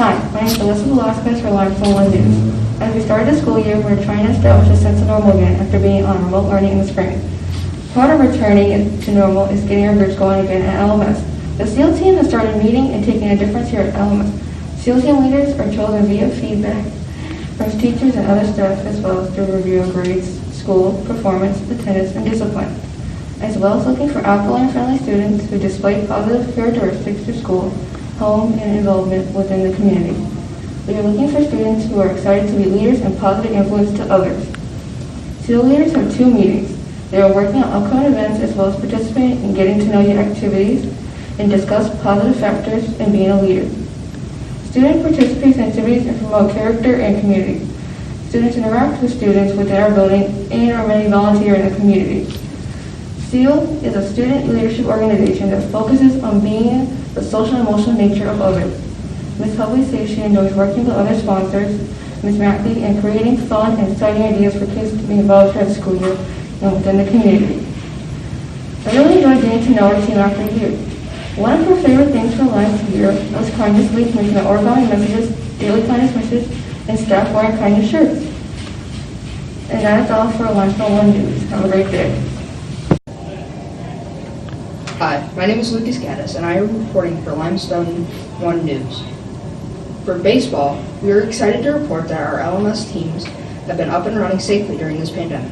Hi, my name is Alyssa Velasquez for Limestone One News. As we started the school year, we're trying to establish a sense of normal again after being on remote learning in the spring. Part of returning to normal is getting our groups going again at LMS. The SEAL team has started meeting and taking a difference here at LMS. SEAL team leaders are chosen via feedback from teachers and other staff, as well as through review of grades, school, performance, attendance, and discipline, as well as looking for outgoing and friendly students who display positive characteristics to school, home, and involvement within the community. We are looking for students who are excited to be leaders and positive influence to others. SEAL leaders have 2 meetings. They are working on upcoming events as well as participating in getting to know you activities and discuss positive factors in being a leader. Student participates in activities and promote character and community. Students interact with students within our building and are many volunteer in the community. SEAL is a student leadership organization that focuses on being the social and emotional nature of others. Ms. Hubley says she enjoys working with other sponsors, Ms. Mackley, and creating fun and exciting ideas for kids to be involved throughout the school year and within the community. I really enjoyed getting to know our team after a year. One of her favorite things from last year was kindness week, making the origami messages, daily kindness messages, and staff wearing kindness shirts. And that is all for Limestone One News. Have a great day. Hi, my name is Lucas Gaddis, and I am reporting for Limestone One News. For baseball, we are excited to report that our LMS teams have been up and running safely during this pandemic.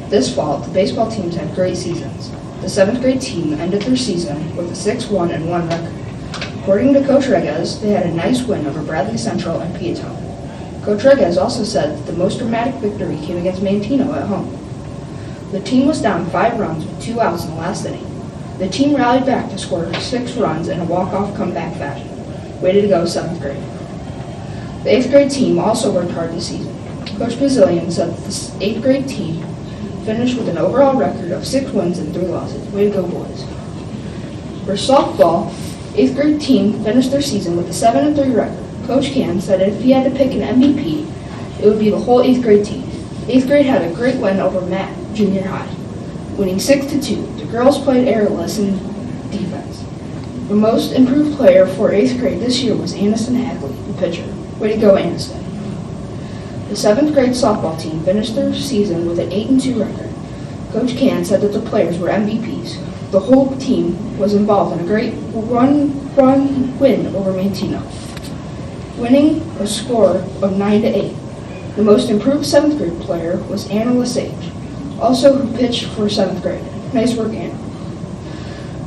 This fall, the baseball teams had great seasons. The 7th grade team ended their season with a 6-1-1 record. According to Coach Reges, they had a nice win over Bradley Central and Piatone. Coach Reges also said that the most dramatic victory came against Mantino at home. The team was down 5 runs with 2 outs in the last inning. The team rallied back to score 6 runs in a walk-off comeback fashion. Way to go, 7th grade. The 8th grade team also worked hard this season. Coach Bazillion said that the 8th grade team finished with an overall record of 6 wins and 3 losses. Way to go, boys. For softball, 8th grade team finished their season with a 7-3 record. Coach Cam said if he had to pick an MVP, it would be the whole 8th grade team. 8th grade had a great win over Matt Junior High, winning 6-2. The girls played airless in defense. The most improved player for 8th grade this year was Aniston Hagley, the pitcher. Way to go, Aniston. The 7th grade softball team finished their season with an 8-2 record. Coach Can said that the players were MVPs. The whole team was involved in a great run win over Mantino, winning a score of 9-8. The most improved 7th grade player was Anna Lesage, also who pitched for 7th grade. Nice work, Anna.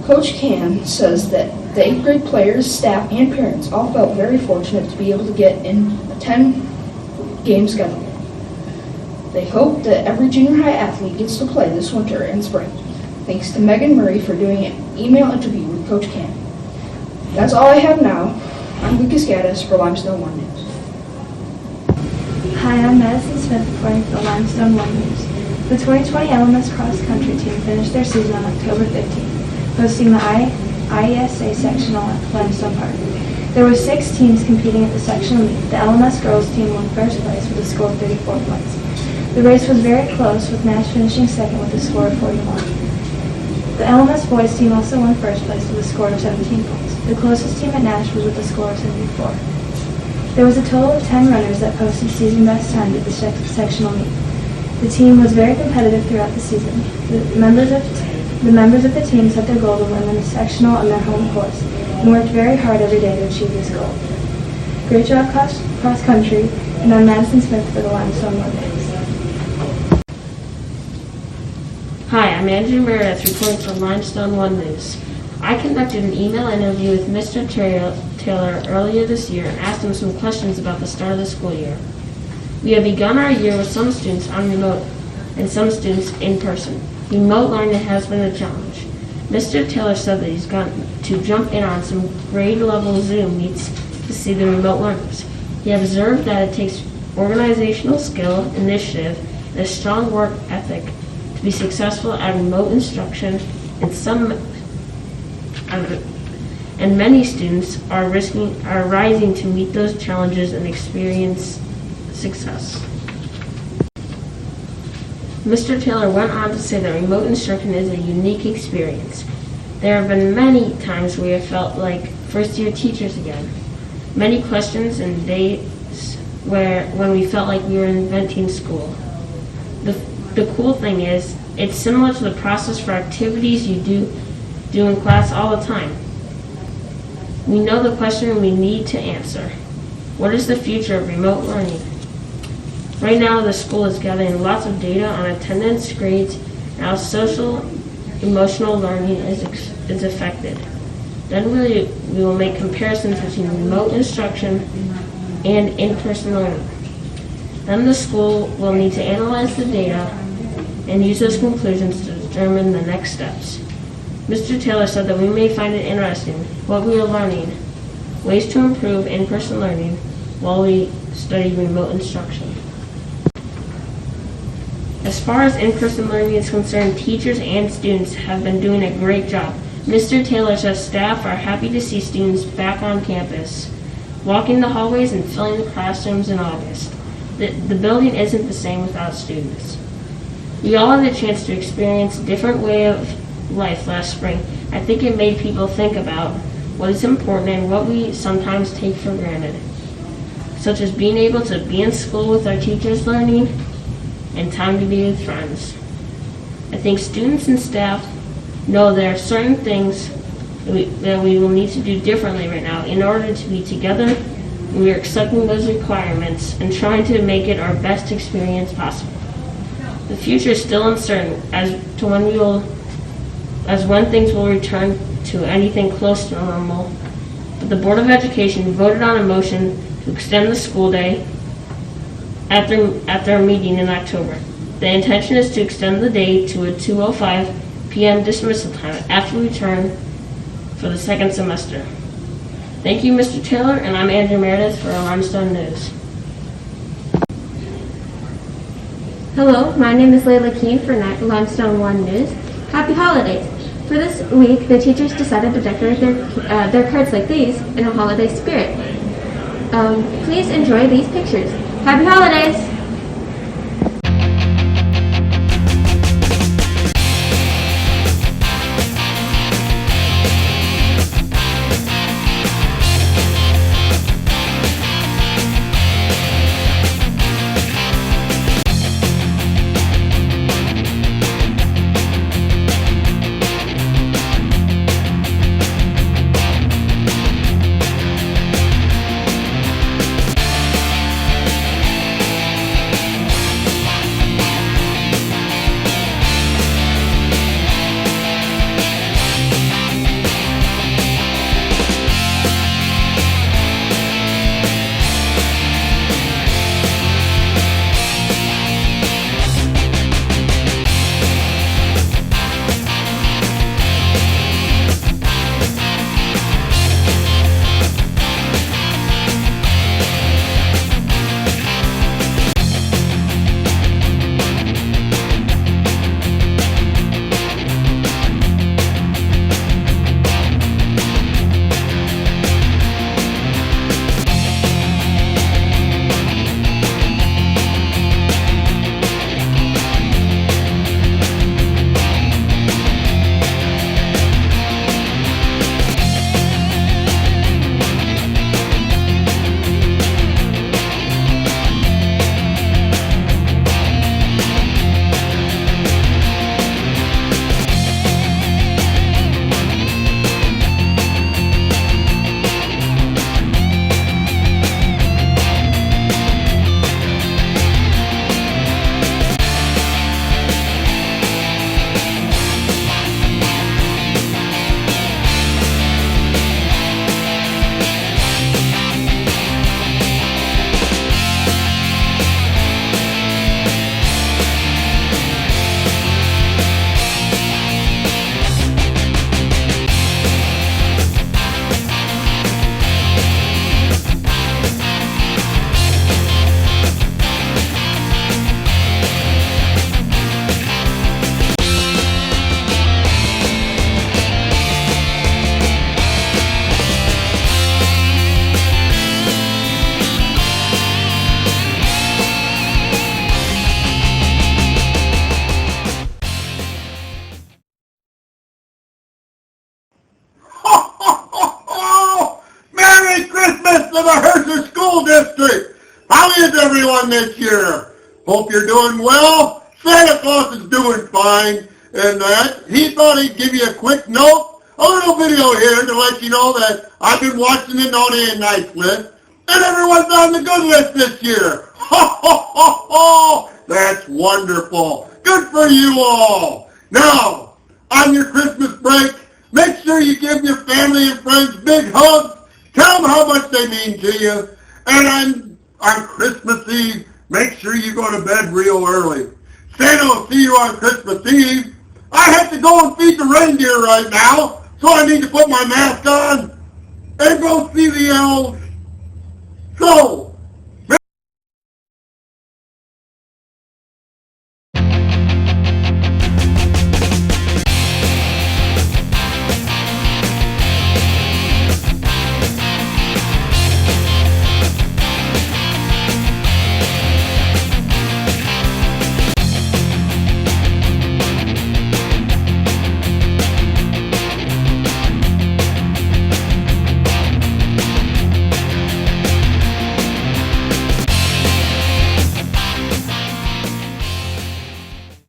Coach Can says that the 8th grade players, staff, and parents all felt very fortunate to be able to get in a 10-game schedule. They hope that every junior high athlete gets to play this winter and spring. Thanks to Megan Murray for doing an email interview with Coach Can. That's all I have now. I'm Lucas Gaddis for Limestone One News. Hi, I'm Madison Smith reporting for Limestone One News. The 2020 LMS cross country team finished their season on October 15th, hosting the IESA sectional at Limestone Park. There were 6 teams competing at the sectional meet. The LMS girls team won first place with a score of 34 points. The race was very close, with Nash finishing second with a score of 41. The LMS boys team also won first place with a score of 17 points. The closest team at Nash was with a score of 74. There was a total of 10 runners that posted season best times at the sectional meet. The team was very competitive throughout the season. The members of the team set their goal to win the sectional on their home course and worked very hard every day to achieve this goal. Great job, cross country, and I'm Madison Smith for the Limestone One News. Hi, I'm Andrew Meredith reporting for Limestone One News. I conducted an email interview with Mr. Taylor earlier this year and asked him some questions about the start of the school year. We have begun our year with some students on remote and some students in person. Remote learning has been a challenge. Mr. Taylor said that he's gotten to jump in on some grade-level Zoom meets to see the remote learners. He observed that it takes organizational skill, initiative, and a strong work ethic to be successful at remote instruction, and many students are rising to meet those challenges and experience success. Mr. Taylor went on to say that remote instruction is a unique experience. There have been many times we have felt like first-year teachers again. many questions and days when we felt like we were inventing school. The cool thing is, it's similar to the process for activities you do in class all the time. We know the question we need to answer. What is the future of remote learning? Right now, the school is gathering lots of data on attendance, grades, and how social, emotional learning is affected. Then we will make comparisons between remote instruction and in-person learning. Then the school will need to analyze the data and use those conclusions to determine the next steps. Mr. Taylor said that we may find it interesting what we are learning, ways to improve in-person learning while we study remote instruction. As far as in-person learning is concerned, teachers and students have been doing a great job. Mr. Taylor says staff are happy to see students back on campus, walking the hallways and filling the classrooms in August. The building isn't the same without students. We all had a chance to experience a different way of life last spring. I think it made people think about what is important and what we sometimes take for granted, such as being able to be in school with our teachers learning and time to be with friends. I think students and staff know there are certain things that we will need to do differently right now in order to be together. We are accepting those requirements and trying to make it our best experience possible. The future is still uncertain as to when things will return to anything close to normal. But the Board of Education voted on a motion to extend the school day at their meeting in October. The intention is to extend the day to a 2:05 p.m. dismissal time after return for the second semester. Thank you, Mr. Taylor, and I'm Andrew Meredith for Limestone News. Hello, my name is Layla Keene for Limestone One News. Happy holidays! For this week, the teachers decided to decorate their cards like these in a holiday spirit. Please enjoy these pictures. Happy holidays! District. How is everyone this year? Hope you're doing well. Santa Claus is doing fine, and he thought he'd give you a quick note, a little video here to let you know that I've been watching the naughty and nice list, and everyone's on the good list this year. Ho, ho, ho, ho! That's wonderful. Good for you all. Now, on your Christmas break, make sure you give your family and friends big hugs. Tell them how much they mean to you. And on Christmas Eve, make sure you go to bed real early. Santa will see you on Christmas Eve. I have to go and feed the reindeer right now, so I need to put my mask on and go see the elves. So,